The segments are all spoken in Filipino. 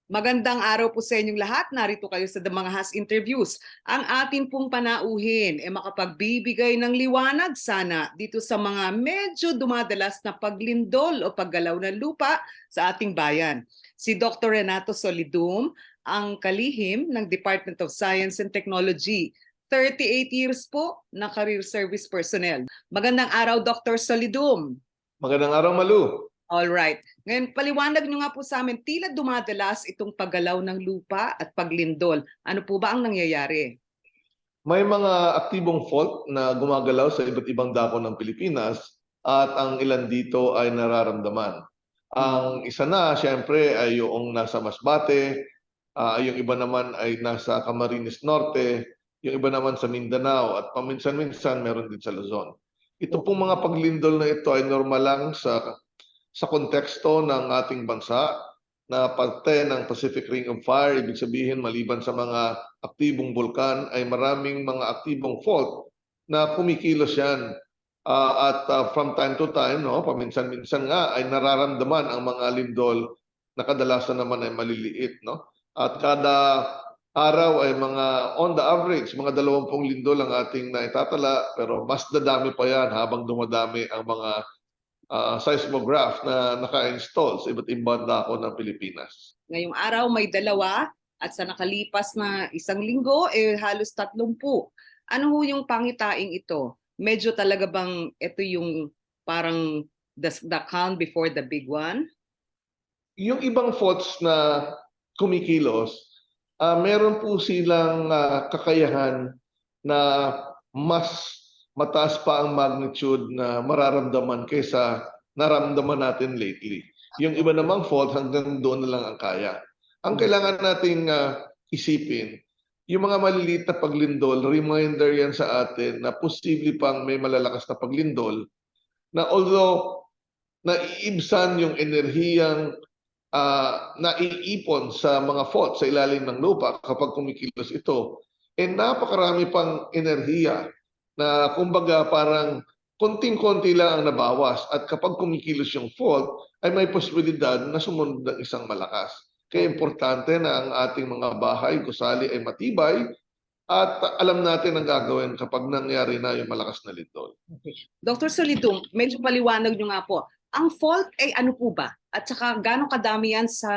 Magandang araw po sa inyong lahat. Narito kayo sa The Mga Has Interviews. Ang atin pong panauhin ay makapagbibigay ng liwanag sana dito sa mga medyo dumadalas na paglindol o paggalaw ng lupa sa ating bayan. Si Dr. Renato Solidum, ang kalihim ng Department of Science and Technology. 38 years po na career service personnel. Magandang araw, Dr. Solidum. Magandang araw, Malu. All right. Ngayon, paliwanag nyo nga po sa amin, tila dumadalas itong paggalaw ng lupa at paglindol. Ano po ba ang nangyayari? May mga aktibong fault na gumagalaw sa iba't ibang dako ng Pilipinas at ang ilan dito ay nararamdaman. Ang isa na, siyempre, ay yung nasa Masbate, yung iba naman ay nasa Camarines Norte, yung iba naman sa Mindanao at paminsan-minsan meron din sa Luzon. Ito pong mga paglindol na ito ay normal lang sa konteksto ng ating bansa na parte ng Pacific Ring of Fire. Ibig sabihin, maliban sa mga aktibong bulkan, ay maraming mga aktibong fault na kumikilos yan. From time to time, no, paminsan-minsan nga ay nararamdaman ang mga lindol na kadalasan naman ay maliliit. No? At kada araw ay mga, on the average, mga 20 lindol ang ating naitatala, pero mas dadami pa yan habang dumadami ang mga seismograph na naka-install sa iba't ibang dako ng Pilipinas. Ngayong araw may 2 at sa nakalipas na 1 linggo, halos 30. Ano ho yung pangitaing ito? Medyo talaga bang ito yung parang the calm before the big one? Yung ibang faults na kumikilos, meron po silang kakayahan na mas mataas pa ang magnitude na mararamdaman kaysa naramdaman natin lately. Yung iba namang fault hanggang doon na lang ang kaya. Ang kailangan nating isipin, yung mga maliliit na paglindol, reminder yan sa atin na posible pang may malalakas na paglindol na although naiibsan yung enerhiyang naiipon sa mga fault sa ilalim ng lupa kapag kumikilos ito, napakarami pang enerhiya na kumbaga parang konting-konti lang ang nabawas at kapag kumikilos yung fault ay may posibilidad na sumunod ng isang malakas. Kaya importante na ang ating mga bahay, gusali ay matibay at alam natin ang gagawin kapag nangyari na yung malakas na lindol. Okay. Dr. Solidum, medyo paliwanag nyo nga po. Ang fault ay ano po ba? At saka gano'ng kadami yan sa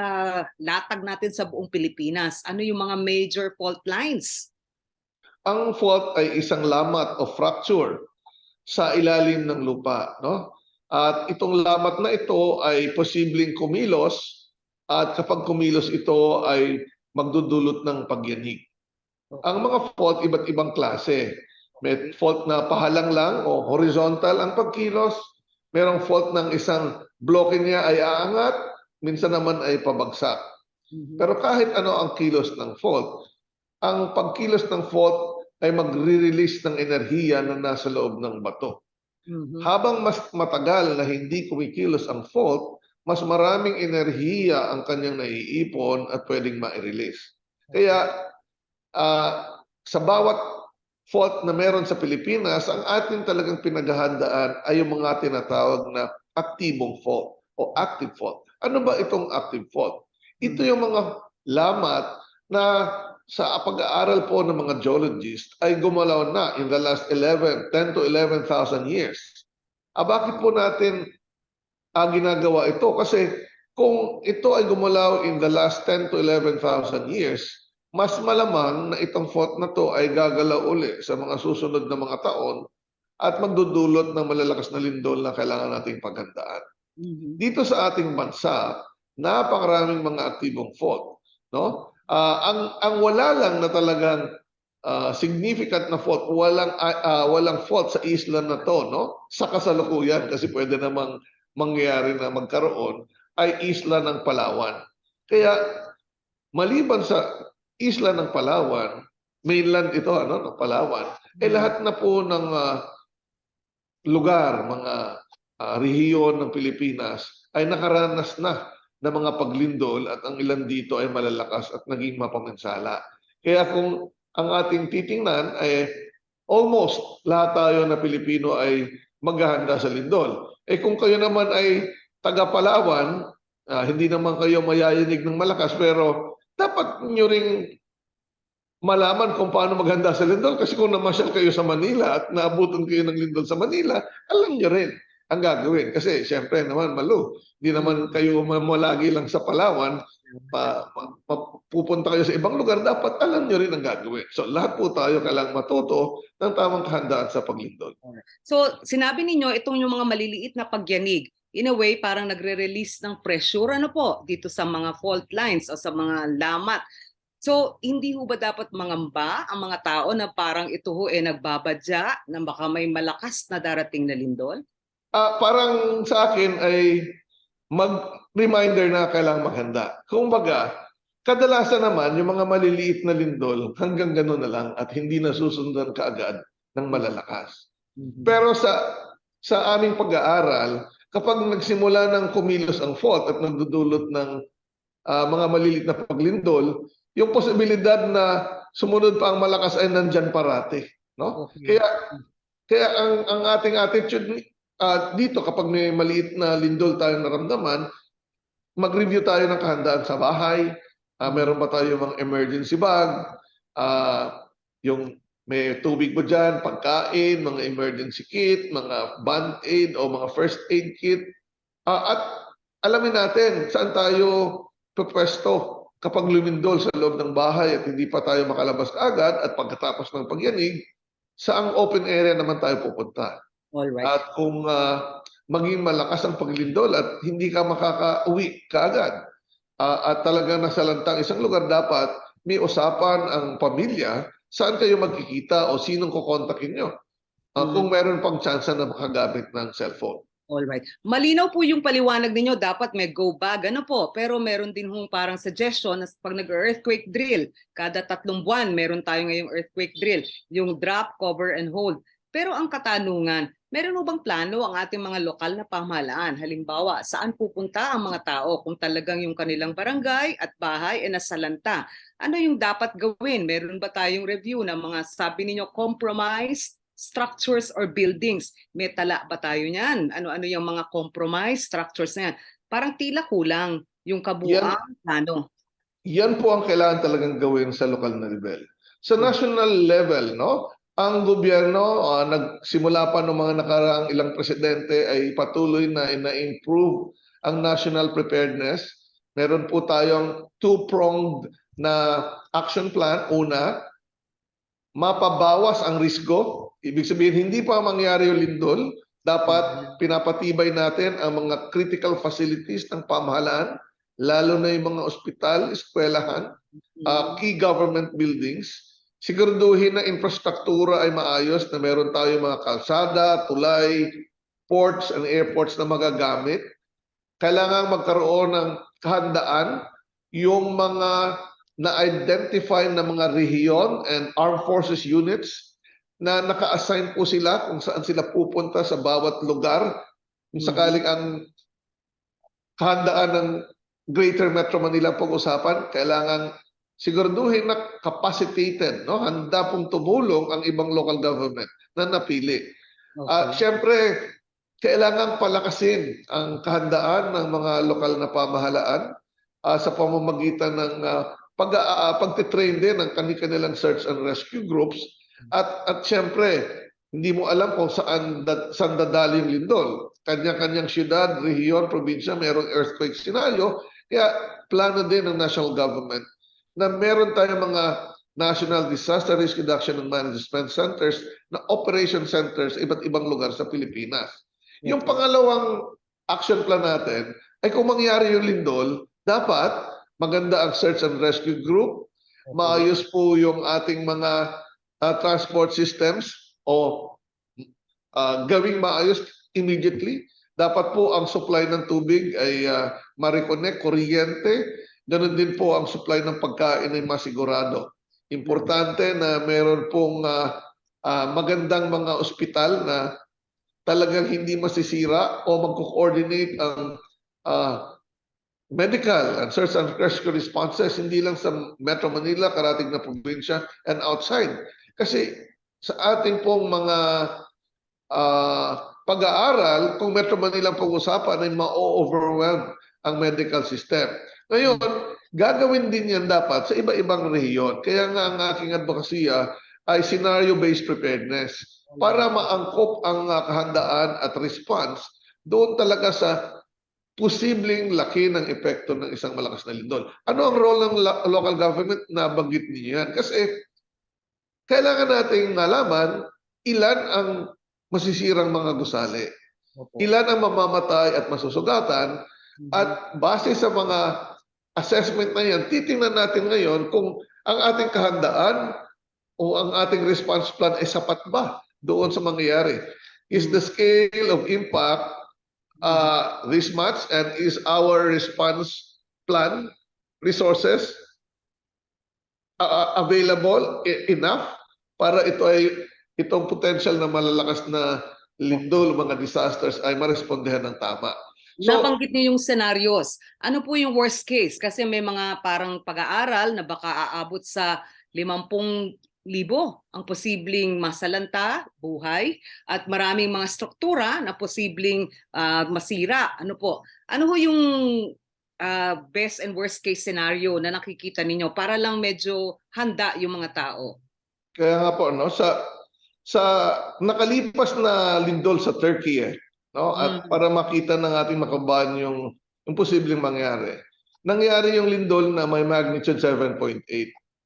latag natin sa buong Pilipinas? Ano yung mga major fault lines? Ang fault ay isang lamat o fracture sa ilalim ng lupa, no? At itong lamat na ito ay posibleng kumilos at kapag kumilos ito ay magdudulot ng pagyanig. Ang mga fault iba't ibang klase. May fault na pahalang lang o horizontal ang pagkilos. Merong fault ng isang bloke niya ay aangat, minsan naman ay pabagsak. Pero kahit ano ang kilos ng fault, ang pagkilos ng fault ay magre-release ng enerhiya na nasa loob ng bato. Habang mas matagal na hindi kumikilos ang fault, mas maraming enerhiya ang kanyang naiipon at pwedeng ma-release. Kaya sa bawat fault na meron sa Pilipinas, ang ating talagang pinaghahandaan ay yung mga tinatawag na aktibong fault o active fault. Ano ba itong active fault? Ito yung mga lamat na sa pag-aaral po ng mga geologists ay gumalaw na in the last 10 to 11,000 years. Bakit po natin ginagawa ito? Kasi kung ito ay gumalaw in the last 10 to 11,000 years, mas malamang na itong fault na to ay gagalaw uli sa mga susunod na mga taon at magdudulot ng malalakas na lindol na kailangan nating paghandaan. Dito sa ating bansa, napakaraming mga aktibong fault, no? Ang wala lang na talagang significant na fault, walang fault sa isla na to, no? Sa kasalukuyan, kasi pwede namang mangyari na magkaroon, ay isla ng Palawan. Kaya maliban sa isla ng Palawan, mainland ito, ano, ng Palawan, lahat na po ng lugar, mga rehiyon ng Pilipinas ay nakaranas na ng mga paglindol at ang ilan dito ay malalakas at naging mapaminsala. Kaya kung ang ating titingnan ay almost lahat tayo na Pilipino ay maghahanda sa lindol. Kung kayo naman ay taga Palawan, Hindi naman kayo mayayanig ng malakas, pero dapat nyo ring malaman kung paano maghanda sa lindol. Kasi kung namasyal kayo sa Manila at naabutan kayo ng lindol sa Manila, alam nyo rin ang gagawin. Kasi siyempre naman, Malu, hindi naman kayo malagi lang sa Palawan, pupunta kayo sa ibang lugar, dapat alam nyo rin ang gagawin. So lahat po tayo kailangang matuto ng tamang kahandaan sa paglindol. So sinabi ninyo itong yung mga maliliit na pagyanig, in a way parang nagre-release ng pressure ano po dito sa mga fault lines o sa mga lamat. So, hindi ho ba dapat mangamba ang mga tao na parang ito ho nagbabadya na baka may malakas na darating na lindol? Parang sa akin ay mag-reminder na kailangang maghanda. Kumbaga, kadalasan naman yung mga maliliit na lindol hanggang gano'n na lang at hindi nasusundan kaagad ng malalakas. Pero sa aming pag-aaral, kapag nagsimula ng kumilos ang fault at nagdudulot ng mga maliliit na paglindol, yung posibilidad na sumunod pa ang malakas ay nandyan parati, no? Okay. Kaya ang ating attitude dito kapag may maliit na lindol tayong naramdaman, mag-review tayo ng kahandaan sa bahay. Meron ba tayo mga emergency bag? Yung may tubig ba dyan, pagkain, mga emergency kit, mga band-aid o mga first aid kit. At alamin natin saan tayo pupwesto kapag lumindol sa loob ng bahay at hindi pa tayo makalabas agad at pagkatapos ng pagyanig, saang open area naman tayo pupunta. All right. At kung maging malakas ang paglindol at hindi ka makaka-uwi kaagad at talaga nasalanta isang lugar, dapat may usapan ang pamilya saan kayo magkikita o sinong kukontakin nyo kung meron pang chance na makagamit ng cellphone. Alright. Malinaw po yung paliwanag ninyo, dapat may go bag, ano po. Pero meron din hong parang suggestion na pag nag-earthquake drill, kada 3 buwan meron tayo ngayong earthquake drill, yung drop, cover, and hold. Pero ang katanungan, meron mo bang plano ang ating mga lokal na pamahalaan? Halimbawa, saan pupunta ang mga tao kung talagang yung kanilang barangay at bahay ay nasalanta? Ano yung dapat gawin? Meron ba tayong review ng mga sabi ninyo compromised structures or buildings? May tala ba tayo niyan? Ano-ano yung mga compromised structures na yan? Parang tila kulang yung kabuuan plano. Yan po ang kailangan talagang gawin sa lokal na level. Sa national level, no, ang gobyerno nagsimula pa ng mga nakaraang ilang presidente ay patuloy na ina-improve ang national preparedness. Meron po tayong two-pronged na action plan. Una, mapabawas ang risgo. Ibig sabihin, hindi pa mangyari yung lindol, dapat pinapatibay natin ang mga critical facilities ng pamahalaan, lalo na yung mga ospital, eskwelahan, key government buildings. Siguraduhin na infrastruktura ay maayos, na meron tayo mga kalsada, tulay, ports and airports na magagamit. Kailangan magkaroon ng kahandaan yung mga na-identify na mga rehiyon and armed forces units na naka-assign po sila kung saan sila pupunta sa bawat lugar. Kung sakaling ang kahandaan ng Greater Metro Manila pag-usapan, kailangan siguraduhin na capacitated, no? Handa pong tumulong ang ibang local government na napili. Siyempre, kailangan palakasin ang kahandaan ng mga lokal na pamahalaan sa pamamagitan ng pagtitrain din ng kanilang search and rescue groups. At siyempre, hindi mo alam kung saan dadali yung lindol. Kanya-kanyang syudad, rehiyon, probinsya, mayroong earthquake scenario. Kaya plano din ng national government na meron tayong mga National Disaster Risk Reduction and Management Centers na operation centers sa iba't ibang lugar sa Pilipinas. Yung pangalawang action plan natin ay kung mangyari yung lindol, dapat maganda ang search and rescue group, maayos po yung ating mga transport systems o gawing maayos immediately. Dapat po ang supply ng tubig ay ma-reconnect, kuryente. Ganun din po ang supply ng pagkain ay masigurado. Importante na meron pong magandang mga ospital na talagang hindi masisira o magko-coordinate ang medical and search and rescue responses hindi lang sa Metro Manila, karating na probinsya and outside. Kasi sa ating pong mga pag-aaral, kung Metro Manila ang pag-usapan ay ma-overwhelm ang medical system. Ngayon, gagawin din yan dapat sa iba-ibang rehiyon. Kaya nga ang aking advokasya ay scenario-based preparedness para maangkop ang kahandaan at response doon talaga sa posibleng laki ng epekto ng isang malakas na lindol. Ano ang role ng local government? Nabanggit niyo yan. Kasi kailangan nating malaman ilan ang masisirang mga gusali, ilan ang mamamatay at masusugatan, at base sa mga assessment na yan, titingnan natin ngayon kung ang ating kahandaan o ang ating response plan ay sapat ba doon sa mangyayari. Is the scale of impact this much, and is our response plan resources available enough para itong potential na malalakas na lindol, mga disasters ay marespondehan ng tama. So, Nabanggit niyo yung scenarios. Ano po yung worst case? Kasi may mga parang pag-aaral na baka aabot sa 50,000 ang posibleng masalanta, buhay, at maraming mga struktura na posibleng masira. Ano po? Ano ho yung best and worst case scenario na nakikita ninyo para lang medyo handa yung mga tao? kaya nga po, no, sa nakalipas na lindol sa Turkey, no, at para makita ng ating makabayan yung posibleng mangyari. Nangyari yung lindol na may magnitude 7.8.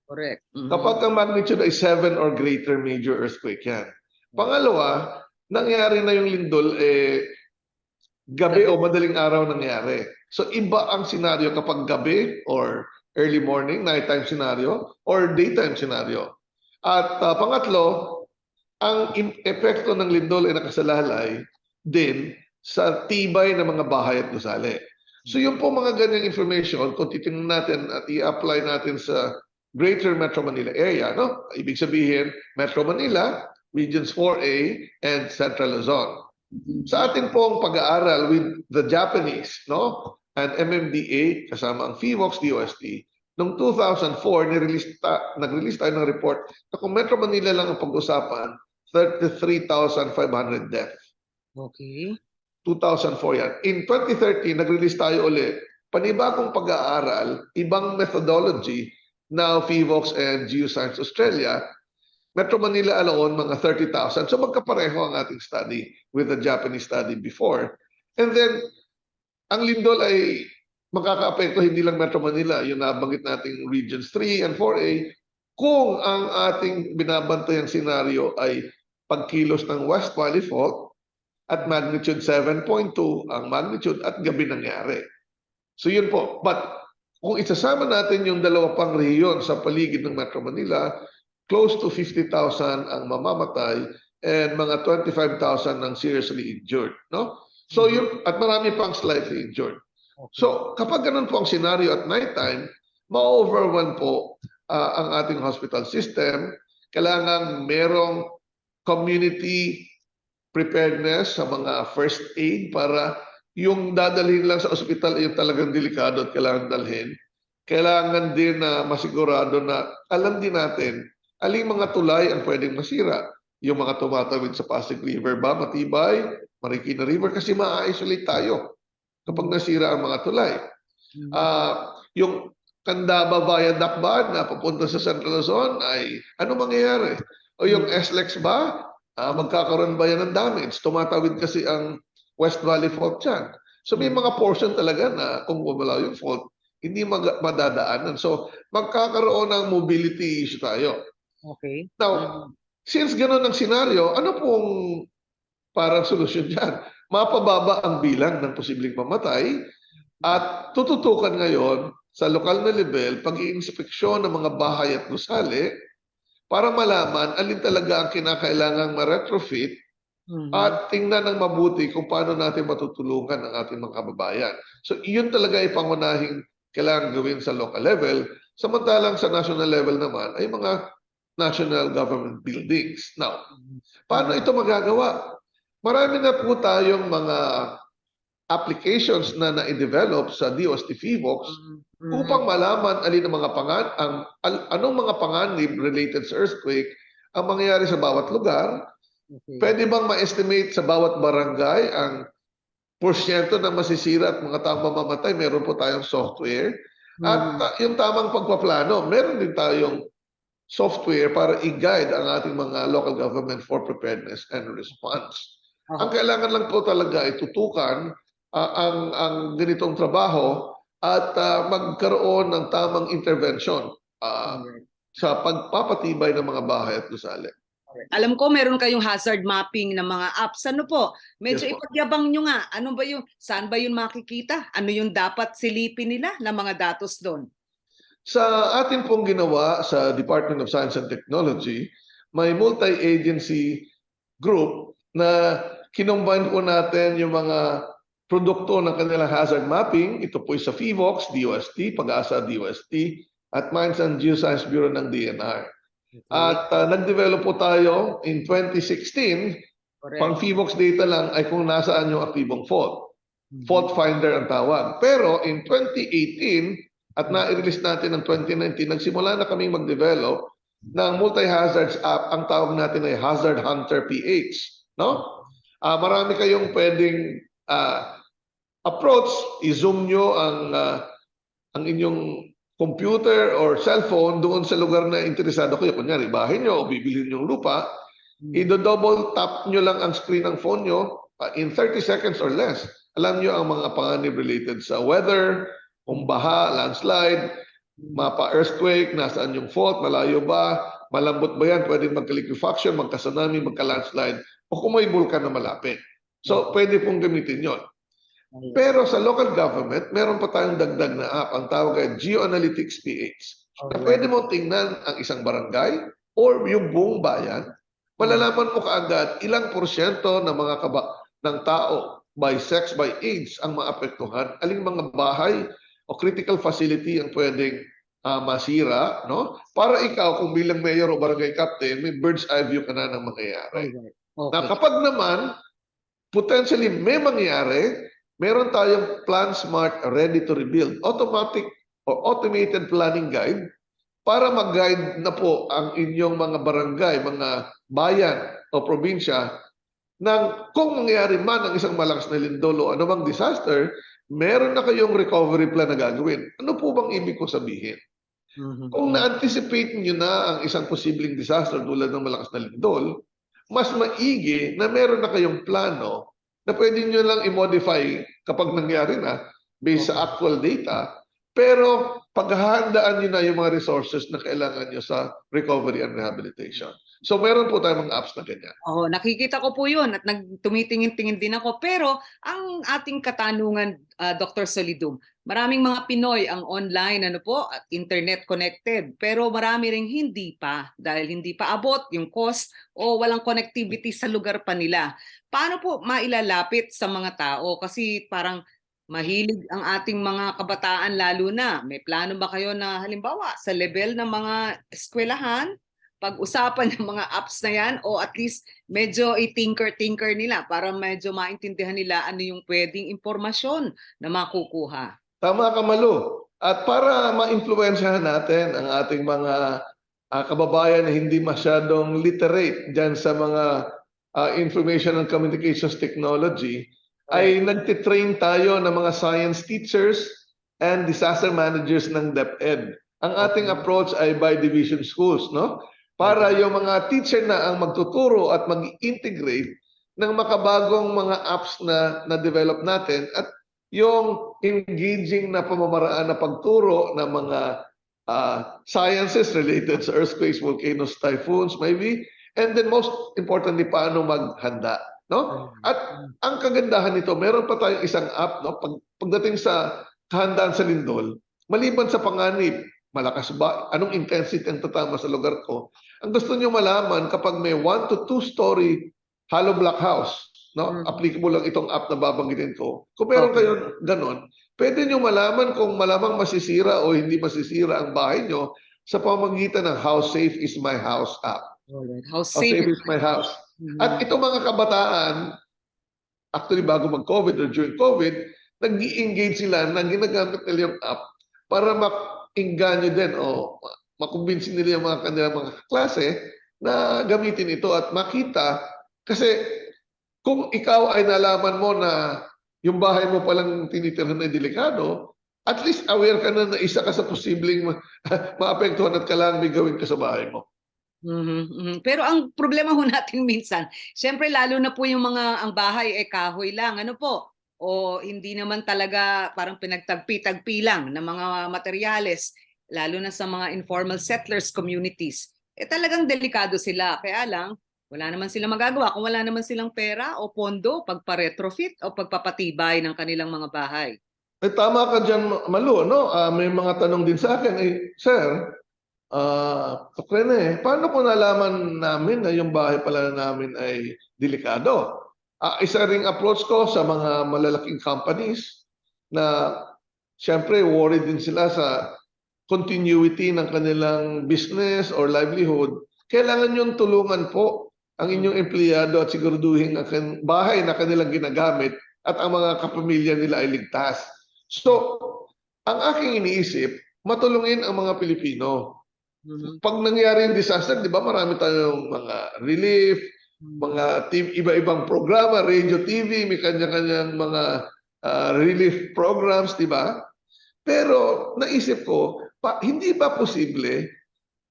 Correct. Kapag ang magnitude ay 7 or greater, major earthquake yan. Pangalawa, nangyari na yung lindol gabi o madaling araw nangyari. So iba ang senaryo kapag gabi or early morning, nighttime scenario, or daytime scenario. At pangatlo, ang epekto ng lindol ay nakasalalay din sa tibay ng mga bahay at gusali. So yung po mga ganyang information, kung titingnan natin at i-apply natin sa Greater Metro Manila area, no? Ibig sabihin, Metro Manila, Regions 4A, and Central Luzon. Sa atin pong pag-aaral with the Japanese, no, and MMDA, kasama ang PHIVOX, DOST, noong 2004, nag-release tayo ng report na kung Metro Manila lang ang pag-usapan, 33,500 deaths. Okay. 2004 yan. In 2013, nag-release tayo ulit. Panibagong pag-aaral, ibang methodology, now PHIVOX and Geoscience Australia, Metro Manila alone, mga 30,000. So magkapareho ang ating study with the Japanese study before. And then, ang lindol ay makaka-apekto hindi lang Metro Manila, yung nabanggit nating Regions 3 and 4A, kung ang ating binabantayang senaryo ay pagkilos ng West Valley Fault at magnitude 7.2 ang magnitude at gabi nangyari. So yun po. But kung isasama natin yung dalawa pang rehiyon sa paligid ng Metro Manila, close to 50,000 ang mamamatay and mga 25,000 ang seriously injured, no? So yun, at marami pang slightly injured. So kapag ganun po ang scenario at nighttime, ma-overwhelm po ang ating hospital system. Kailangan merong community preparedness sa mga first aid para yung dadalhin lang sa ospital yung talagang delikado at kailangan dalhin. Kailangan din na masigurado na alam din natin aling mga tulay ang pwedeng masira. Yung mga tumatawid sa Pasig River ba, matibay, Marikina River, kasi ma-isolate tayo kapag nasira ang mga tulay. Yung Candaba Viaduct ba na papunta sa Central Luzon ay ano mangyayari? O yung SLEX ba, magkakaroon ba yan ng damage? Tumatawid kasi ang West Valley Fault dyan. So may mga portion talaga na kung wala yung fault, hindi madadaanan. So magkakaroon ng mobility issue tayo. Okay. Now, since gano'n ang senaryo, ano pong parang solusyon dyan? Mapababa ang bilang ng posibleng mamatay at tututukan ngayon sa lokal na level pag-iinspeksyon ng mga bahay at gusali para malaman alin talaga ang kinakailangang ma-retrofit at tingnan ng mabuti kung paano natin matutulungan ang ating mga kababayan. So iyon talaga ay pangunahing kailangan gawin sa local level. Samantalang sa national level naman ay mga national government buildings. Now, paano ito magagawa? Marami na po tayong mga applications na na-develop sa DOST PHIVOX upang malaman alin ang mga anong mga panganib related sa earthquake ang mangyayari sa bawat lugar. Pwede bang ma-estimate sa bawat barangay ang porsyento na masisira at mga taong mamamatay, meron po tayong software. At yung tamang pagpaplano, meron din tayong software para i-guide ang ating mga local government for preparedness and response. Ang kailangan lang po talaga ay tutukan ang ganitong trabaho at magkaroon ng tamang intervention sa pagpapatibay ng mga bahay at gusali. Alam ko meron kayong hazard mapping ng mga apps. Ano po? Medyo Yes po. ipagyabang nyo nga. Ano ba yung, saan ba yun makikita? Ano yung dapat silipin nila na mga datos doon? Sa atin pong ginawa sa Department of Science and Technology, may multi-agency group na kinombine po natin yung mga produkto ng kanilang hazard mapping. Ito po sa PHIVOX, DOST, Pag-asa, DOST, at Mines and Geoscience Bureau ng DNR. At nag-develop po tayo in 2016, pang PHIVOX data lang ay kung nasaan yung aktibong fault. Fault finder ang tawag. Pero in 2018, at na-release natin ng 2019, nagsimula na kaming mag-develop ng multi-hazards app. Ang tawag natin ay Hazard Hunter PH. No? Marami kayong pwedeng approach. I-zoom nyo ang inyong computer or cellphone doon sa lugar na interesado kayo. Kunyari, bahay nyo o bibilhin nyo lupa. I-double tap nyo lang ang screen ng phone nyo in 30 seconds or less. Alam nyo ang mga panganib related sa weather, kung baha, landslide, mapa earthquake, nasaan yung fault, malayo ba, malambot ba yan, pwedeng magka-liquefaction, magka-tsunami, magka-landslide, o kung may bulkan na malapit. So, pwede pong gamitin yon. Pero sa local government, meron pa tayong dagdag na app, ang tawag ay GeoAnalytics PH. Na pwede mo tingnan ang isang barangay or yung buong bayan, malalaman mo kaagad ilang porsyento ng mga ng tao by sex, by age ang maapektuhan, aling mga bahay o critical facility ang pwedeng masira, no? Para ikaw, kung bilang mayor o barangay captain, may bird's eye view ka na ng mangyayari. Na kapag naman, potentially may mangyayari, meron tayong Plan Smart Ready to Rebuild, automatic or automated planning guide para mag-guide na po ang inyong mga barangay, mga bayan o probinsya na kung mangyari man ang isang malakas na lindol o anumang disaster, meron na kayong recovery plan na gagawin. Ano po bang ibig ko sabihin? Kung na-anticipate nyo na ang isang posibleng disaster tulad ng malakas na lindol, mas maigi na meron na kayong plano na pwede nyo lang i-modify kapag nangyari na based sa actual data, pero paghahandaan nyo na yung mga resources na kailangan nyo sa recovery and rehabilitation. So meron po tayong mga apps na ganyan. Nakikita ko po yun at tumitingin-tingin din ako. Pero ang ating katanungan, Dr. Solidum, maraming mga Pinoy ang online at internet connected. Pero marami ring hindi pa dahil hindi pa abot yung cost o walang connectivity sa lugar pa nila. Paano po mailalapit sa mga tao? Kasi parang mahilig ang ating mga kabataan lalo na. May plano ba kayo na halimbawa sa level ng mga eskwelahan, pag-usapan ng mga apps na yan o at least medyo i-tinker nila para medyo maintindihan nila ano yung pwedeng impormasyon na makukuha. Tama ka, Malu. At para ma-influensyahan natin ang ating mga kababayan na hindi masyadong literate dyan sa mga information and communications technology, ay nagtitrain tayo ng mga science teachers and disaster managers ng DepEd. Ang ating approach ay by division schools, no? Para yung mga teacher na ang magtuturo at mag-integrate ng makabagong mga apps na na-develop natin at yung engaging na pamamaraan na pagturo ng mga sciences related sa earthquakes, volcanoes, typhoons, maybe, and then most importantly, paano maghanda. No? At ang kagandahan nito, meron pa tayong isang app, no? Pagdating sa kahandaan sa lindol, maliban sa panganib, malakas ba? Anong intensity ang tatama sa lugar ko? Ang gusto niyo malaman kapag may 1 to 2 story hollow block house, no? Applicable lang itong app na babanggitin ko. Kung meron kayo ganon, pwede niyo malaman kung malamang masisira o hindi masisira ang bahay niyo sa pamamagitan ng How Safe is My House app. How How Safe is My House. At itong mga kabataan, actually bago mag-COVID or during COVID, nag-i-engage sila na ginagamit nila yung app para ma-engganyo din o makumbinsi nila yung mga kanilang mga klase na gamitin ito at makita. Kasi kung ikaw ay nalaman mo na yung bahay mo palang tinitirhan na delikado, at least aware ka na isa ka sa posibleng maapektuhan at kailangan may gawin ka sa bahay mo. Pero ang problema ho natin minsan, siyempre lalo na po yung ang bahay kahoy lang, ano po? O hindi naman talaga parang pinagtagpi-tagpi lang ng mga materyales, lalo na sa mga informal settlers communities. Talagang delikado sila. Kaya lang, wala naman silang magagawa kung wala naman silang pera o pondo pagpa-retrofit o pagpapatibay ng kanilang mga bahay. Tama ka dyan, Malu, no? May mga tanong din sa akin, Sir, paano po nalaman namin na yung bahay pala namin ay delikado? Isa ring approach ko sa mga malalaking companies na siyempre worried din sila sa continuity ng kanilang business or livelihood. Kailangan yung tulungan po ang inyong empleyado at siguraduhin ang bahay na kanilang ginagamit at ang mga kapamilya nila ay ligtas. So, ang aking iniisip, matulungin ang mga Pilipino. Pag nangyari yung disaster, di ba marami tayong mga relief, mga iba-ibang programa, radio, TV, may kanya-kanyang mga relief programs, di ba? Pero naisip ko, hindi ba posible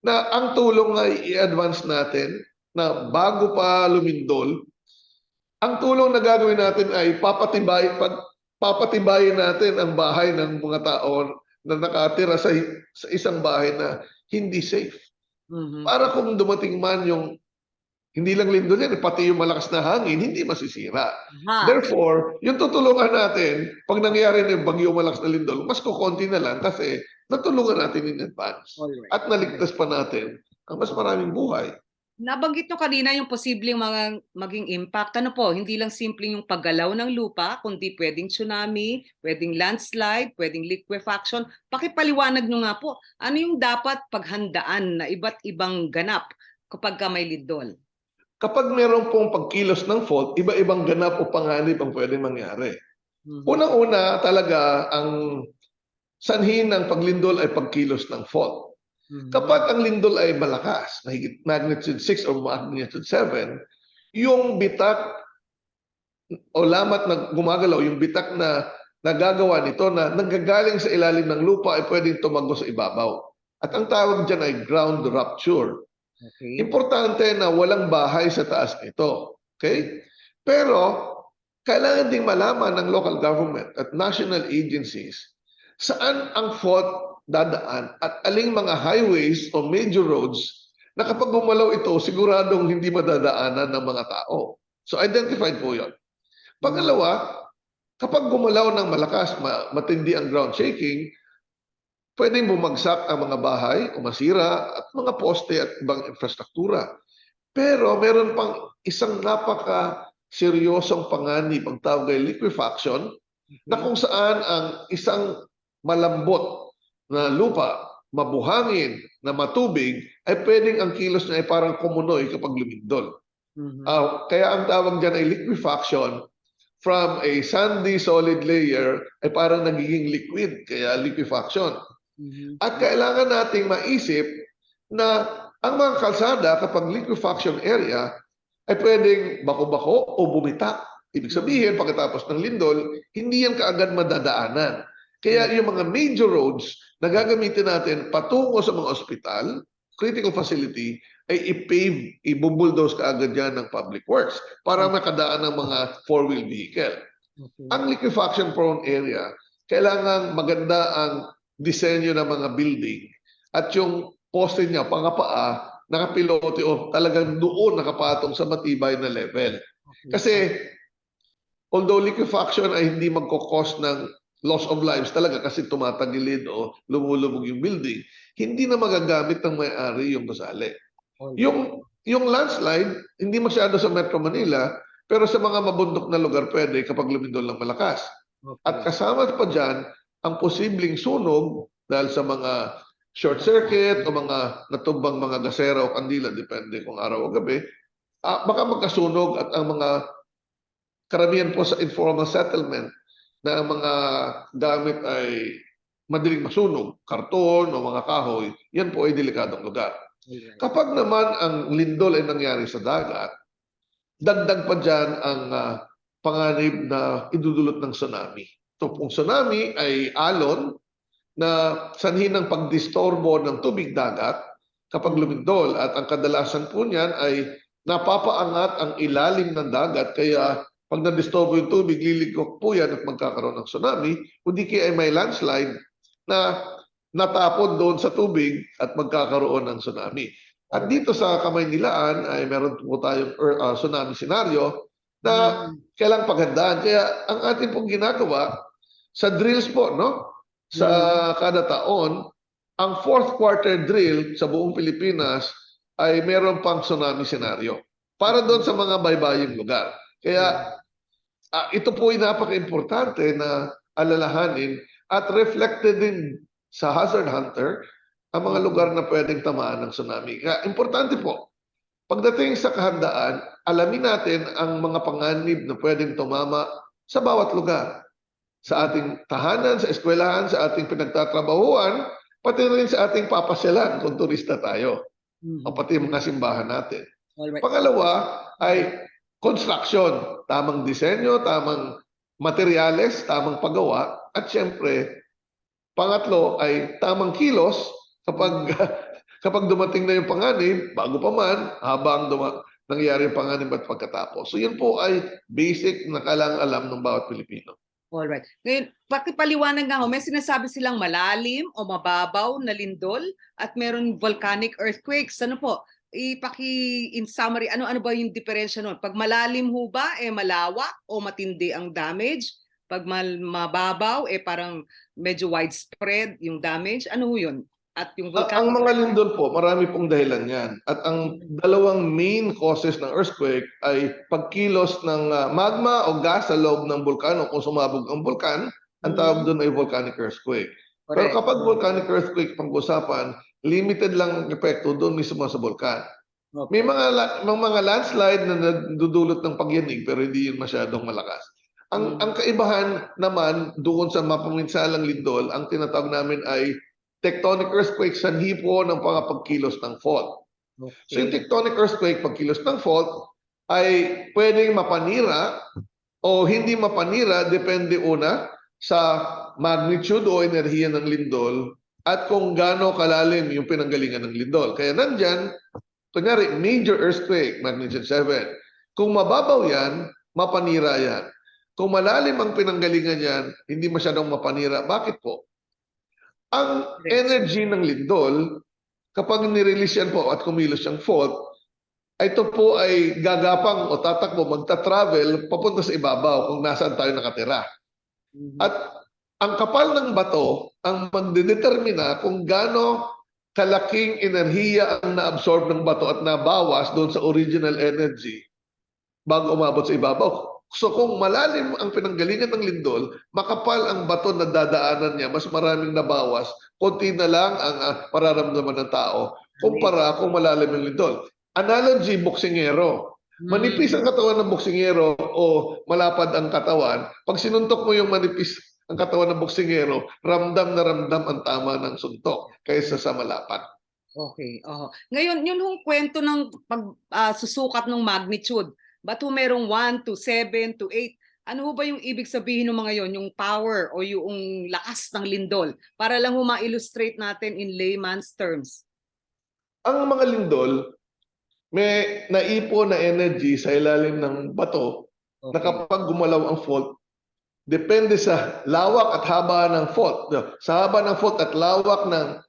na ang tulong ay i-advance natin na bago pa lumindol, ang tulong na gagawin natin ay papatibayin natin ang bahay ng mga tao na nakatira sa isang bahay na hindi safe. Para kung dumating man yung hindi lang lindol yan, pati yung malakas na hangin, hindi masisira. Therefore, yung tutulungan natin, pag nangyari na yung bagyo malakas na lindol, mas kukonti na lang kasi natulungan natin in advance. At naligtas pa natin ang mas maraming buhay. Nabanggit nyo kanina yung posibleng maging impact. Ano po, hindi lang simpleng yung paggalaw ng lupa, kundi pwedeng tsunami, pwedeng landslide, pwedeng liquefaction. Pakipaliwanag nyo nga po, ano yung dapat paghandaan na iba't ibang ganap kapag may lindol? Kapag meron pong pagkilos ng fault, iba-ibang ganap o panganib ang pwedeng mangyari. Unang-una talaga, ang sanhi ng paglindol ay pagkilos ng fault. Kapag ang lindol ay malakas, magnitude 6 or magnitude 7, yung bitak o lamat na gumagalaw, yung bitak na nagagawa nito na nanggagaling sa ilalim ng lupa ay pwedeng tumago sa ibabaw. At ang tawag dyan ay ground rupture. Okay. Importante na walang bahay sa taas nito. Okay? Pero kailangan ding malaman ng local government at national agencies saan ang fault dadaan at aling mga highways o major roads na kapag gumalaw ito, siguradong hindi madadaanan ng mga tao. So identified po yun. Pangalawa, kapag gumalaw ng malakas, matindi ang ground shaking, pwedeng bumagsak ang mga bahay o masira at mga poste at ibang infrastruktura. Pero meron pang isang napaka-seryosong panganib, ang tawag ay liquefaction, na kung saan ang isang malambot na lupa, mabuhangin, na matubig, ay pwedeng ang kilos niya ay parang kumunoy kapag lumindol. Kaya ang tawag dyan ay liquefaction. From a sandy solid layer ay parang nagiging liquid, kaya liquefaction. At kailangan nating maisip na ang mga kalsada kapag liquefaction area ay pwedeng bako-bako o bumitak. Ibig sabihin, pagkatapos ng lindol, hindi yan kaagad madadaanan. Kaya yung mga major roads na gagamitin natin patungo sa mga ospital, critical facility, ay i-pave, i-bulldoze kaagad yan ng public works para makadaan ng mga four-wheel vehicle. Ang liquefaction prone area, kailangan maganda ang disenyo ng mga building at yung poste niya, pangapaa, nakapilote o talagang doon nakapatong sa matibay na level. Kasi although liquefaction ay hindi magkakos ng loss of lives talaga kasi tumatagilid o lumulubog yung building, hindi na magagamit ng may-ari yung gusali. Yung landslide, hindi masyado sa Metro Manila, pero sa mga mabundok na lugar pwede kapag lumindol ng malakas. At kasama pa dyan, ang posibleng sunog dahil sa mga short circuit o mga natumbang mga gasera o kandila, depende kung araw o gabi, baka magkasunog at ang mga karamihan po sa informal settlement na ang mga gamit ay madaling masunog, karton o mga kahoy, yan po ay delikadong lugar. Kapag naman ang lindol ay nangyari sa dagat, dagdag pa dyan ang panganib na idudulot ng tsunami. Ito pong tsunami ay alon na sanhi ng pagdistorbo ng tubig dagat kapag lumindol, at ang kadalasan po niyan ay napapaangat ang ilalim ng dagat, kaya pag nadisturbo yung tubig, liligok po yan at magkakaroon ng tsunami, kundi kaya ay may landslide na natapon doon sa tubig at magkakaroon ng tsunami. At dito sa Kamaynilaan ay meron po tayong tsunami scenario na kailangang paghandaan. Kaya ang ating pong ginagawa sa drills po, no? Sa kada taon, ang fourth quarter drill sa buong Pilipinas ay meron pang tsunami scenario para doon sa mga baybaying lugar. Kaya ito po ay napaka-importante na alalahanin at reflected din sa Hazard Hunter ang mga lugar na pwedeng tamaan ng tsunami. Kaya importante po, pagdating sa kahandaan, alamin natin ang mga panganib na pwedeng tumama sa bawat lugar. Sa ating tahanan, sa eskwelahan, sa ating pinagtatrabahuan, pati rin sa ating papasyalan kung turista tayo, o pati mga simbahan natin. Pangalawa ay construction, tamang disenyo, tamang materyales, tamang paggawa, at siyempre, pangatlo ay tamang kilos kapag dumating na yung panganib, bago pa man, habang nangyari yung panganib at pagkatapos. So yun po ay basic na kailangang alam ng bawat Pilipino. Alright. Ngayon, pakipaliwanag nga ho, may sinasabi silang malalim o mababaw na lindol at meron volcanic earthquakes. Ano po? In summary, ano ba yung diferensya nun? Pag malalim ho ba, malawak o matindi ang damage? Pag mababaw, parang medyo widespread yung damage. Ano ho yun? At yung Ang mga lindol po, marami pong dahilan yan. At ang dalawang main causes ng earthquake ay pagkilos ng magma o gas sa loob ng bulkan, o kung sumabog ang bulkan, ang tawag doon ay volcanic earthquake. Pero kapag volcanic earthquake pag-usapan, limited lang ang epekto doon mismo sa bulkan. May mga landslide na nagdudulot ng pagyanig pero hindi yun masyadong malakas. Ang kaibahan naman doon sa mapaminsalang lindol, ang tinatawag namin ay tectonic earthquake, sanhi po ng pagkilos ng fault. So yung tectonic earthquake, pagkilos ng fault, ay pwedeng mapanira o hindi mapanira, depende una sa magnitude o enerhiya ng lindol at kung gaano kalalim yung pinanggalingan ng lindol. Kaya nandyan, kunyari, major earthquake, magnitude 7. Kung mababaw yan, mapanira yan. Kung malalim ang pinanggalingan yan, hindi masyadong mapanira. Bakit po? Ang energy ng lindol, kapag nirelease yan po at kumilos yung fault, ito po ay gagapang o tatakbo, magta-travel papunta sa ibabaw kung nasaan tayo nakatira. At ang kapal ng bato ang magdedetermina kung gaano kalaking enerhiya ang na-absorb ng bato at nabawas doon sa original energy bago umabot sa ibabaw. So kung malalim ang pinanggalingan ng lindol, makapal ang bato na dadaanan niya, mas maraming nabawas, konti na lang ang mararamdaman ng tao kumpara kung malalim ang lindol. Analogy, boksingero. Manipis ang katawan ng boksingero o malapad ang katawan. Pag sinuntok mo yung manipis ang katawan ng boksingero, ramdam na ramdam ang tama ng suntok kaysa sa malapad. Okay. Ngayon, yun hong kwento ng susukat ng magnitude. Ba't ho merong 1 to 7 to 8? Ano ho ba yung ibig sabihin ng mga yon, yung power o yung lakas ng lindol? Para lang ho ma-illustrate natin in layman's terms. Ang mga lindol, may naipon na energy sa ilalim ng bato na kapag gumalaw ang fault, depende sa lawak at haba ng fault. Sa haba ng fault at lawak ng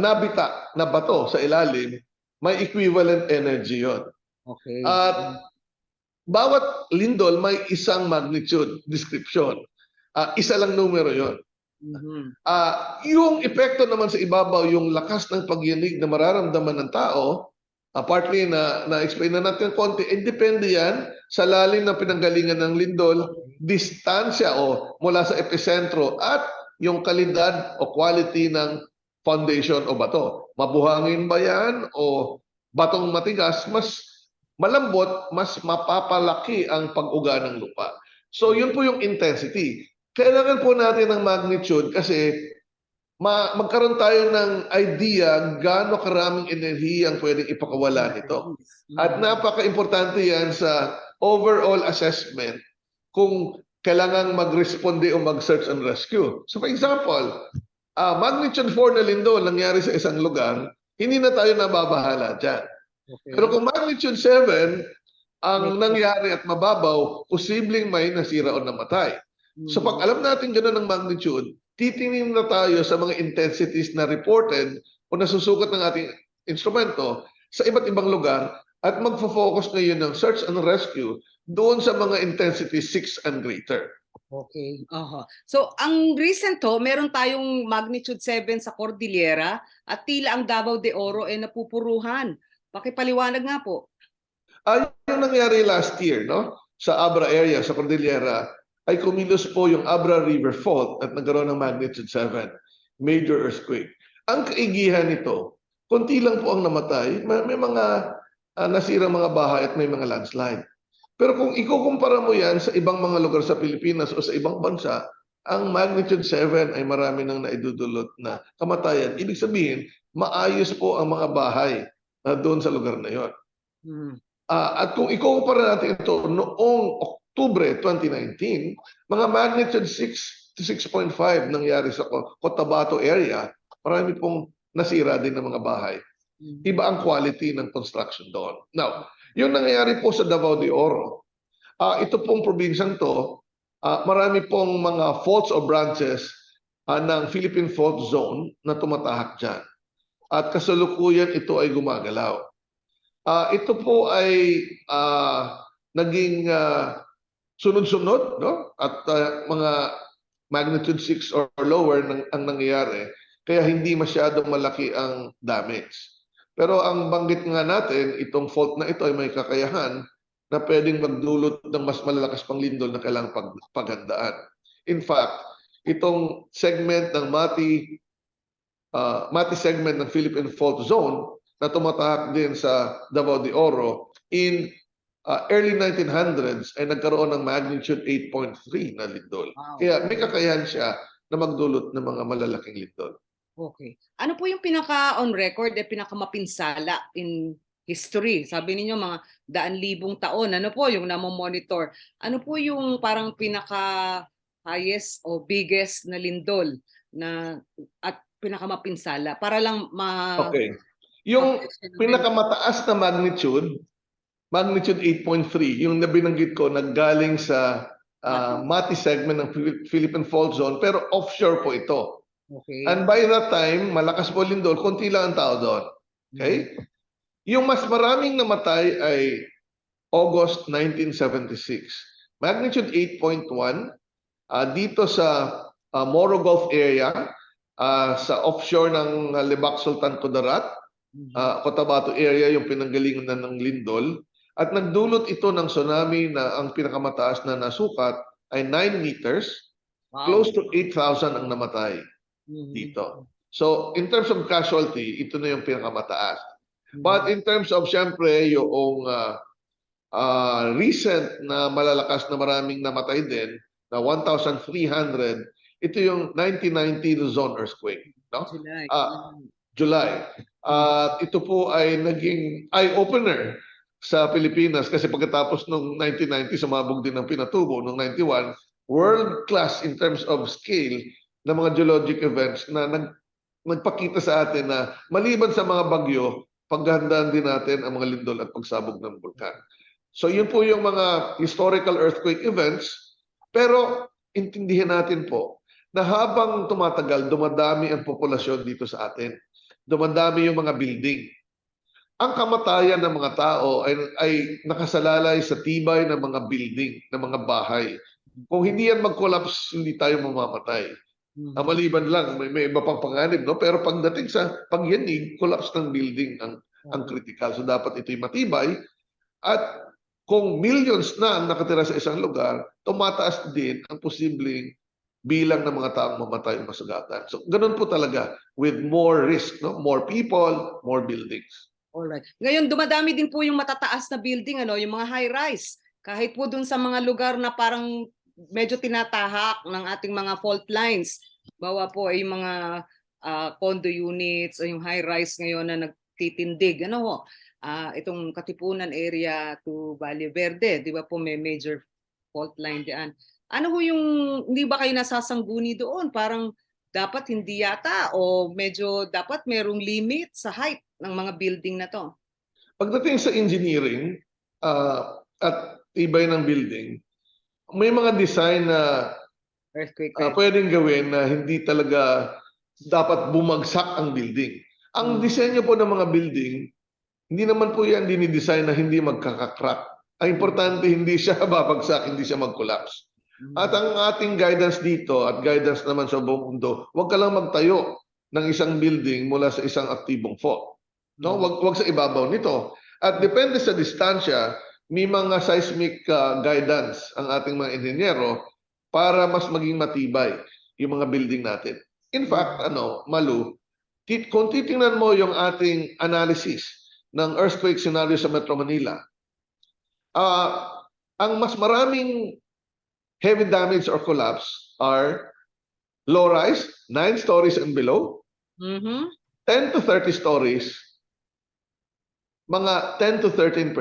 nabita na bato sa ilalim, may equivalent energy yon. At bawat lindol may isang magnitude description. Isa lang numero yon. Yung epekto naman sa ibabaw, yung lakas ng pagyanig na mararamdaman ng tao, partly na-explain na natin konti, depende yan sa lalim ng pinanggalingan ng lindol, distansya o mula sa epicentro at yung kalidad o quality ng foundation o bato. Mabuhangin ba yan o batong matigas, mas malambot, mas mapapalaki ang pag-uga ng lupa. So yun po yung intensity. Kailangan po natin ng magnitude kasi magkaroon tayo ng idea gaano karaming enerhiya ang pwedeng ipakawala nito. At napaka-importante yan sa overall assessment kung kailangan mag-responde o mag-search and rescue. So for example, magnitude 4 na lindol nangyari sa isang lugar, hindi na tayo nababahala dyan. Pero kung magnitude 7 ang nangyari at mababaw, posibleng may nasira o namatay. So pag alam natin gano'n ang magnitude, titingin na tayo sa mga intensities na reported o nasusukat ng ating instrumento sa iba't ibang lugar at magfo-focus ngayon ng search and rescue doon sa mga intensity 6 and greater. Okay. So, ang recent meron tayong magnitude 7 sa Cordillera at tila ang Davao de Oro ay napupuruhan. Pakipaliwanag nga po. Yung nangyari last year, no? Sa Abra area, sa Cordillera, ay kumilos po yung Abra River Fault at nagkaroon ng magnitude 7. Major earthquake. Ang kaigihan nito, konti lang po ang namatay. May mga nasirang mga bahay at may mga landslide. Pero kung ikukumpara mo yan sa ibang mga lugar sa Pilipinas o sa ibang bansa, ang magnitude 7 ay marami nang naidudulot na kamatayan. Ibig sabihin, maayos po ang mga bahay doon sa lugar na yon. At kung ikukumpara natin ito noong Oktubre 2019, mga magnitude 6 to 6.5 nangyari sa Cotabato area, marami pong nasira din ng mga bahay. Iba ang quality ng construction doon. Now, yung nangyayari po sa Davao de Oro, ito pong probinsyang to, marami pong mga faults o branches ng Philippine Fault Zone na tumatahak dyan. At kasalukuyan ito ay gumagalaw. Ito po ay naging sunod-sunod, no? At mga magnitude 6 or lower ang nangyayari, kaya hindi masyadong malaki ang damage. Pero ang banggit nga natin, itong fault na ito ay may kakayahan na pwedeng magdulot ng mas malalakas pang lindol na kailangang paghandaan. In fact, itong segment ng Mati segment ng Philippine Fault Zone na tumatahak din sa Davao de Oro in early 1900s ay nagkaroon ng magnitude 8.3 na lindol. Wow. Kaya may kakayahan siya na magdulot ng mga malalaking lindol. Okay. Ano po yung pinaka-on record pinaka-mapinsala in history? Sabi ninyo mga daan-libong taon. Ano po yung namo-monitor? Ano po yung parang pinaka-highest o biggest na lindol na at pinaka-mapinsala? Para lang Okay. Yung pinakamataas na magnitude 8.3, yung nabinanggit ko, naggaling sa Mati segment ng Philippine Fault Zone, pero offshore po ito. Okay. And by that time, malakas po lindol, konti lang ang tao doon. Okay? Yung mas maraming namatay ay August 1976. Magnitude 8.1 dito sa Moro Gulf area, sa offshore ng Lebak Sultan Kudarat, Cotabato area yung pinanggalingan ng lindol. At nagdulot ito ng tsunami na ang pinakamataas na nasukat ay 9 meters. Wow. Close to 8,000 ang namatay dito. So, in terms of casualty, ito na yung pinakamataas. But in terms of, syempre, yung recent na malalakas na maraming namatay din, na 1,300, ito yung 1990 Luzon earthquake. No? July. Ito po ay naging eye-opener sa Pilipinas kasi pagkatapos nung 1990, sumabog din ng Pinatubo noong 91, world-class in terms of scale ng mga geologic events na nagpakita sa atin na maliban sa mga bagyo, paghahandaan din natin ang mga lindol at pagsabog ng bulkan. So yun po yung mga historical earthquake events, pero intindihan natin po na habang tumatagal, dumadami ang populasyon dito sa atin. Dumadami yung mga building. Ang kamatayan ng mga tao ay nakasalalay sa tibay ng mga building, ng mga bahay. Kung hindi yan mag-collapse, hindi tayo mamamatay. Maliban lang, may iba pang panganib, no? Pero pagdating sa pagyanig, collapse ng building ang critical. So dapat ito'y matibay. At kung millions na ang nakatira sa isang lugar, tumataas din ang posibleng bilang ng mga taong mamatay o masugatan. So ganun po talaga with more risk, no? More people, more buildings. Alright. Ngayon dumadami din po yung matataas na building, yung mga high-rise. Kahit po dun sa mga lugar na parang medyo tinatahak ng ating mga fault lines. Bawa po ay yung mga condo units o yung high-rise ngayon na nagtitindig. itong Katipunan area to Valle Verde, di ba po may major fault line diyan. Ano ho yung, hindi ba kayo nasasangguni doon? Parang dapat hindi yata o medyo dapat merong limit sa height ng mga building na to? Pagdating sa engineering at tibay ng building, may mga design na Earthquake ready. pwedeng gawin na hindi talaga dapat bumagsak ang building. Ang disenyo po ng mga building, hindi naman po yan dinidesign na hindi magkakakrack. Ang importante, hindi siya babagsak, hindi siya mag-collapse. At ang ating guidance dito at guidance naman sa buong mundo, huwag ka lang magtayo ng isang building mula sa isang aktibong fault. No? Wag sa ibabaw nito. At depende sa distansya, may mga seismic guidance ang ating mga inhenyero para mas maging matibay yung mga building natin. In fact, Malu, kung titingnan mo yung ating analysis ng earthquake scenario sa Metro Manila, ang mas maraming heavy damage or collapse are low-rise, 9 stories and below, 10 to 30 stories, mga 10 to 13%.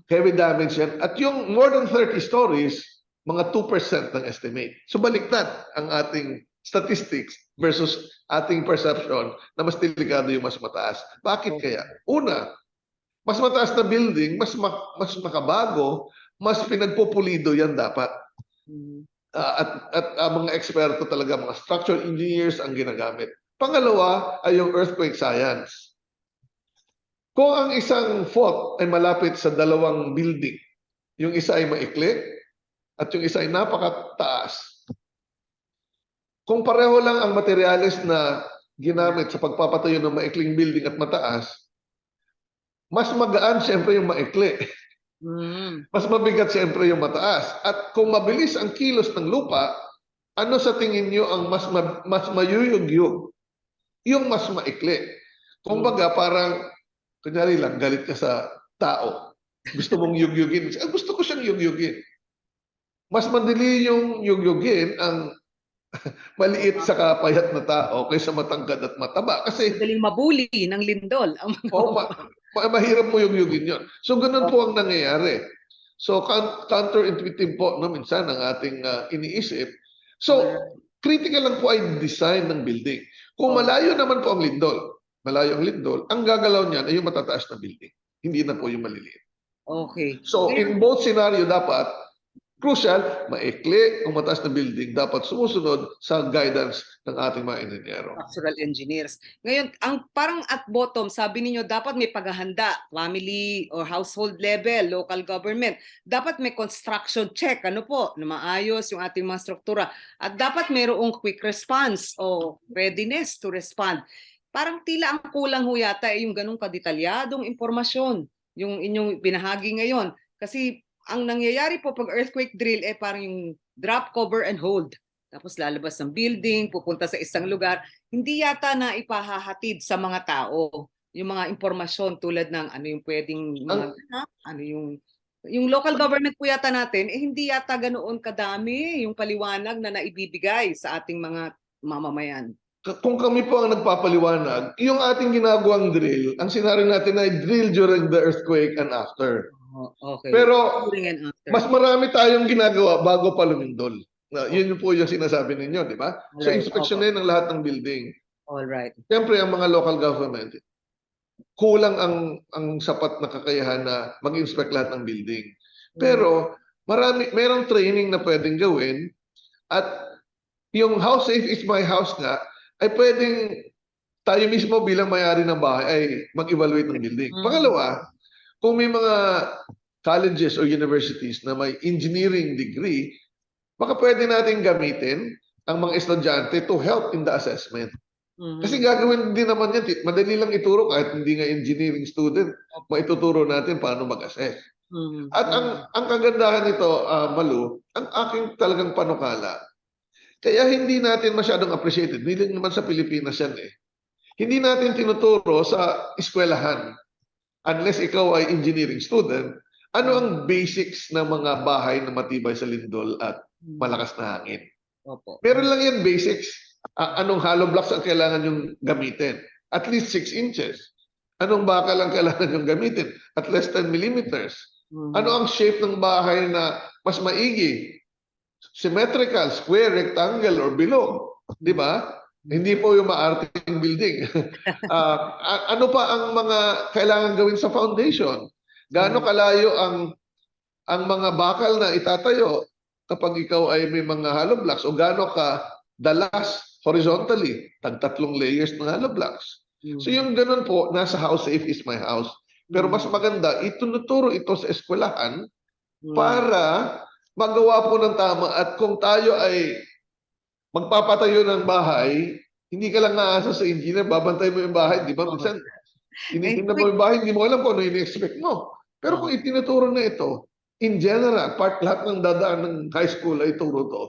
Heavy damage yan. At yung more than 30 stories, mga 2% ng estimate. So baliktad ang ating statistics versus ating perception na mas delikado yung mas mataas. Bakit kaya? Una, mas mataas na building, mas makabago, mas pinagpupulido yan dapat. At mga eksperto talaga, mga structural engineers ang ginagamit. Pangalawa ay yung earthquake science. Kung ang isang fault ay malapit sa dalawang building, yung isa ay maikli at yung isa ay napakataas, kung pareho lang ang materyales na ginamit sa pagpapatayo ng maikling building at mataas, mas magaan siyempre yung maikli. Mas mabigat siyempre yung mataas. At kung mabilis ang kilos ng lupa, ano sa tingin nyo ang mas mayuyugyug? Yung mas maikli. Kumbaga parang, kunyari lang, galit ka sa tao. Gusto mong yugyugin. Gusto ko siyang yugyugin. Mas madali yung yugyugin ang maliit sa kapayat na tao kaysa matangkad at mataba. Kasi madaling mabuli ng lindol. mahirap mo yugyugin yun. So ganun po ang nangyayari. So counterintuitive po no, minsan ang ating iniisip. So critical lang po ay design ng building. Kung malayo naman po ang lindol, ang gagalaw niyan ay yung matataas na building. Hindi na po yung maliliit. Okay. So in both scenario dapat, crucial, maikli ang mataas na building, dapat sumusunod sa guidance ng ating mga inhenyero. Structural engineers. Ngayon, ang parang at bottom, sabi niyo dapat may paghahanda, family or household level, local government. Dapat may construction check, ano po, na maayos yung ating mga struktura. At dapat mayroong quick response o readiness to respond. Parang tila ang kulang ho yata yung ganung kadetalyadong impormasyon yung inyong binahagi ngayon. Kasi ang nangyayari po pag earthquake drill parang yung drop, cover, and hold. Tapos lalabas ng building, pupunta sa isang lugar. Hindi yata na ipahahatid sa mga tao yung mga impormasyon tulad ng ano yung pwedeng mga ano yung local government po yata natin, hindi yata ganoon kadami yung paliwanag na naibibigay sa ating mga mamamayan. Kung kami po ang nagpapaliwanag, yung ating ginagawang drill, ang scenario natin ay drill during the earthquake and after. Okay. Pero mas marami tayong ginagawa bago pa lumindol. Yun po yung sinasabi ninyo, di ba? So inspeksyonin ang lahat ng building. Alright. Siyempre ang mga local government, kulang ang sapat na kakayahan na mag-inspect lahat ng building. Pero merong training na pwedeng gawin at yung how safe is my house nga ay pwedeng tayo mismo bilang may-ari ng bahay ay mag-evaluate ng building. Pangalawa, kung may mga colleges or universities na may engineering degree, baka pwede natin gamitin ang mga estudyante to help in the assessment. Kasi gagawin din naman yan, madali lang ituro kahit hindi nga engineering student, maituturo natin paano mag-assess. At ang kagandahan nito, Malu, ang aking talagang panukala, kaya hindi natin masyadong appreciated, hindi naman sa Pilipinas yan eh. Hindi natin tinuturo sa eskwelahan, unless ikaw ay engineering student, ano ang basics ng mga bahay na matibay sa lindol at malakas na hangin. Meron lang yan basics. Anong hollow blocks ang kailangan yung gamitin? At least 6 inches. Anong bakal ang kailangan yung gamitin? At less than millimeters. Ano ang shape ng bahay na mas maigi? Symmetrical, square, rectangle, or bilog. Di ba? Hindi po yung maarting building. Ano pa ang mga kailangan gawin sa foundation? Gaano kalayo ang mga bakal na itatayo kapag ikaw ay may mga hollow blocks o gaano ka dalas horizontally, tatlong layers ng hollow blocks. So yung ganun po, nasa House Safe is My House. Pero mas maganda, itunuturo ito sa eskwelahan para magawa po ng tama at kung tayo ay magpapatayo ng bahay, hindi ka lang naasa sa engineer, babantay mo yung bahay, di ba? Minsan, tinitingnan mo yung bahay, hindi mo alam kung ano ini-expect mo. Pero kung itinuturo na ito, in general, lahat ng dadaan ng high school ay turo to,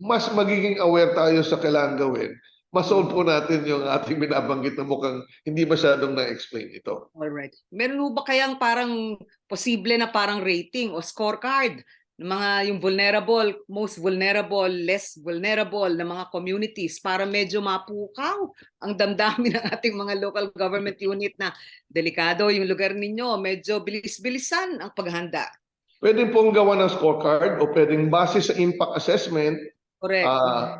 mas magiging aware tayo sa kailangan gawin. Masolve po natin yung ating binabanggit na mukhang hindi masyadong na-explain ito. Alright. Meron mo ba kayang parang posible na parang rating o scorecard ng mga yung vulnerable, most vulnerable, less vulnerable na mga communities para medyo mapukaw ang damdamin ng ating mga local government unit na delikado yung lugar ninyo, medyo bilis-bilisan ang paghanda? Pwede pong gawa ng scorecard o pwedeng base sa impact assessment. Correct.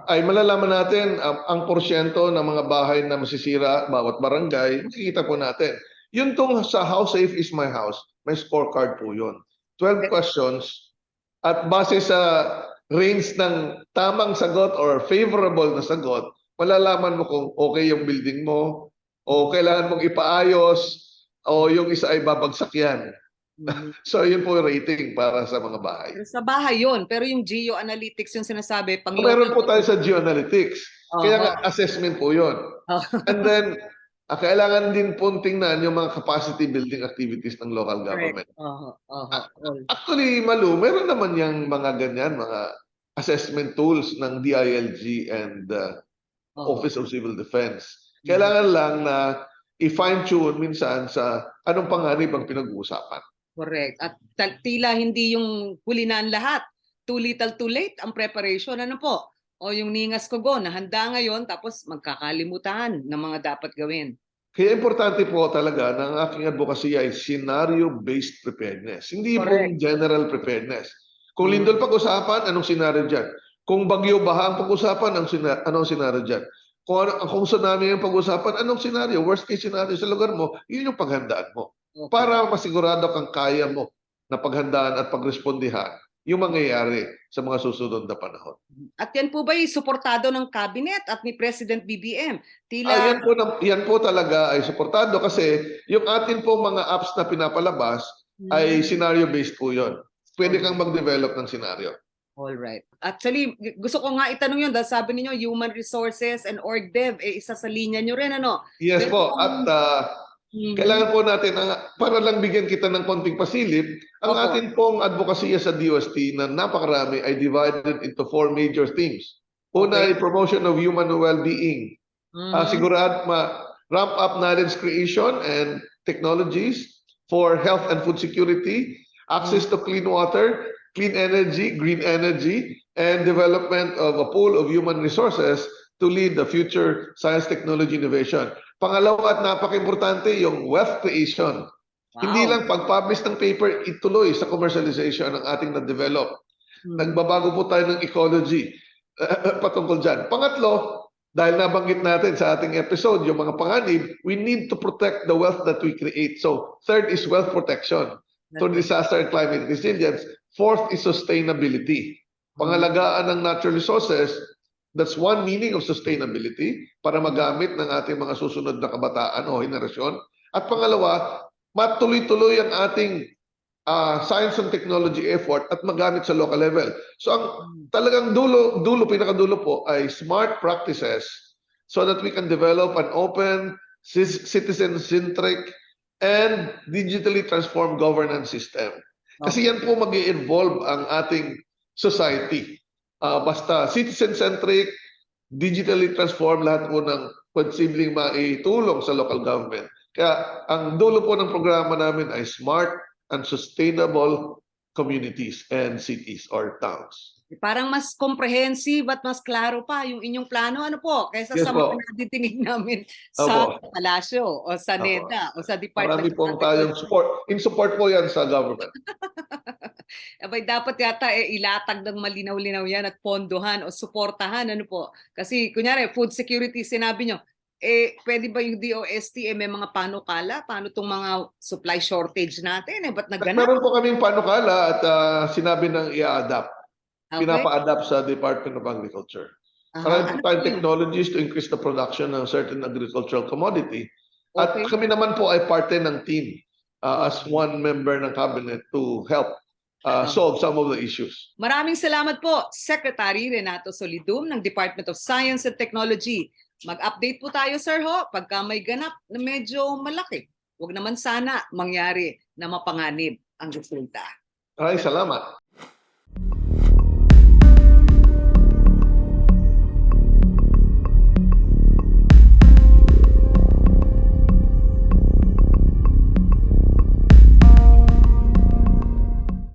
Ay malalaman natin ang porsyento ng mga bahay na masisira bawat barangay, makikita po natin. Yun tong sa House Safe is My House, may scorecard po yun. 12 questions at base sa range ng tamang sagot or favorable na sagot, malalaman mo kung okay yung building mo o kailangan mong ipaayos o yung isa ay babagsak yan. So yun po yung rating para sa mga bahay. Pero sa bahay yun, pero yung geoanalytics yung sinasabi, pang Meron po tayo sa geoanalytics. Kaya nga Uh-huh. assessment po yun. And then, kailangan din po tingnan yung mga capacity building activities ng local government. Actually, Malu, meron naman yung mga ganyan, mga assessment tools ng DILG and Office of Civil Defense. Kailangan lang na i-fine-tune minsan sa anong panganib ang pinag-uusapan. Correct. At tila hindi yung huli na ang lahat. Too little too late ang preparation. Ano po? O yung ningas ko go, na handa ngayon tapos magkakalimutan ng mga dapat gawin. Kaya importante po talaga na ang aking advocacy ay scenario-based preparedness. Hindi po general preparedness. Kung lindol pag-usapan, anong scenario dyan? Kung bagyo baha ang pag-usapan, anong scenario dyan? Kung tsunami ang pag-usapan, anong scenario? Worst case scenario sa lugar mo, yun yung paghandaan mo. Para masigurado kang kaya mo na paghandaan at pagrespondihan yung mangyayari sa mga susunod na panahon. At yan po ba'y suportado ng cabinet at ni President BBM? Tila... Yan po talaga ay suportado kasi yung atin po mga apps na pinapalabas ay scenario-based po yun. Pwede kang mag-develop ng scenario. Alright. Actually, gusto ko nga itanong yun dahil sabi niyo Human Resources and Org Dev, isa sa linya nyo rin, ano? Yes po. At kailangan po natin, para lang bigyan kita ng konting pasilip, ang atin pong advokasya sa DOST na napakarami ay divided into 4 major themes. Una ay promotion of human well-being. Sigurado ramp up knowledge creation and technologies for health and food security, access to clean water, clean energy, green energy, and development of a pool of human resources to lead the future science, technology, innovation. Pangalawa at napaka-importante yung wealth creation. Hindi lang pag-publish ng paper, ituloy sa commercialization ng ating na-develop. Nagbabago po tayo ng ecology patungkol dyan. Pangatlo, dahil nabanggit natin sa ating episode, yung mga panganib, we need to protect the wealth that we create. So, third is wealth protection through disaster and climate resilience. Fourth is sustainability. Pangalagaan ng natural resources. That's one meaning of sustainability para magamit ng ating mga susunod na kabataan o henerasyon. At pangalawa, matuloy-tuloy ang ating science and technology effort at magamit sa local level. So ang talagang pinakadulo po ay smart practices so that we can develop an open, citizen-centric, and digitally transformed governance system. Kasi yan po mag-i-evolve ang ating society. Basta citizen-centric, digitally transformed, lahat po ng posibleng maitulong sa local government. Kaya ang dulo po ng programa namin ay smart and sustainable communities and cities or towns. Parang mas comprehensive at mas klaro pa yung inyong plano, ano po, kaysa Yes sa po. mga nadidinig namin sa Opo. palasyo o sa Opo. NEDA o sa Marami Department pong of tayong Agriculture. support. In support po yan sa government. Abay, dapat yata ilatag ng malinaw-linaw yan at pondohan o suportahan, ano po. Kasi kunyari, food security, sinabi nyo, pwede ba yung DOST may mga panukala? Paano tong mga supply shortage natin? Ba't naganap? Meron po kaming panukala at sinabi ng i-adapt. Okay. Pinapa-adapt sa Department of Agriculture. Marami po tayong technologies to increase the production ng certain agricultural commodity. At Okay. kami naman po ay parte ng team as one member ng cabinet to help solve some of the issues. Maraming salamat po, Secretary Renato Solidum ng Department of Science and Technology. Mag-update po tayo, sir, pagka may ganap na medyo malaki. Huwag naman sana mangyari na mapanganib ang resulta. Ay, salamat.